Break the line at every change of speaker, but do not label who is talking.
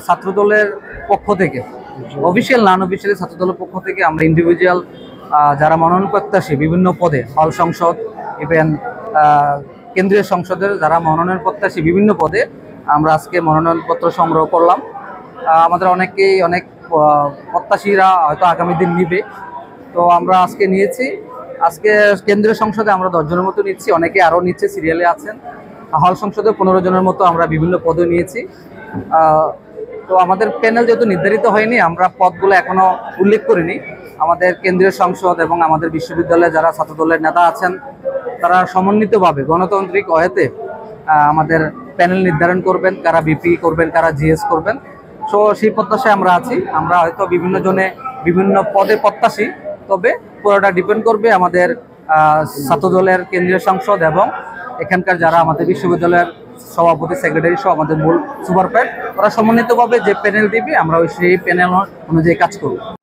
ছাত্রদলের পক্ষ থেকে, অফিসিয়াল নন অফিসিয়ালি ছাত্রদলের পক্ষ থেকে আমরা ইন্ডিভিজুয়াল যারা মনোনয়ন প্রত্যাশী বিভিন্ন পদে, হল সংসদ, ইভেন কেন্দ্রীয় সংসদের যারা মনোনয়ন প্রত্যাশী বিভিন্ন পদে, আমরা আজকে মনোনয়নপত্র সংগ্রহ করলাম। আমাদের অনেক প্রত্যাশীরা হয়তো আগামী দিন নিবে, তো আমরা আজকে নিয়েছি। আজকে কেন্দ্রীয় সংসদে আমরা 10 জনের মতো নিচ্ছি, অনেকে আরও নিচ্ছে, সিরিয়ালে আছেন। হল সংসদে 15 জনের মতো আমরা বিভিন্ন পদে নিয়েছি। তো আমাদের প্যানেল যেহেতু নির্ধারিত হয়নি, আমরা পদগুলো এখনো উল্লেখ করিনি। আমাদের কেন্দ্রীয় সংসদ এবং আমাদের বিশ্ববিদ্যালয়ে যারা ছাত্রদলের নেতা আছেন, তারা সমন্বিতভাবে গণতান্ত্রিক ওয়েতে আমাদের প্যানেল নির্ধারণ করবেন, কারা ভিপি করবেন, কারা জিএস করবেন। সো সেই প্রত্যাশায় আমরা আছি। আমরা হয়তো বিভিন্ন জনে বিভিন্ন পদে প্রত্যাশী, তবে পুরোটা ডিপেন্ড করবে আমাদের ছাত্রদলের কেন্দ্রীয় সংসদ এবং এখানকার যারা আমাদের বিশ্ববিদ্যালয়ের সভাপতি, সেক্রেটারি সহ আমাদের মূল সুপারপ্যাড, ওরা সমন্বিতভাবে যে প্যানেল দিবে আমরা সেই প্যানেল অনুযায়ী কাজ করব।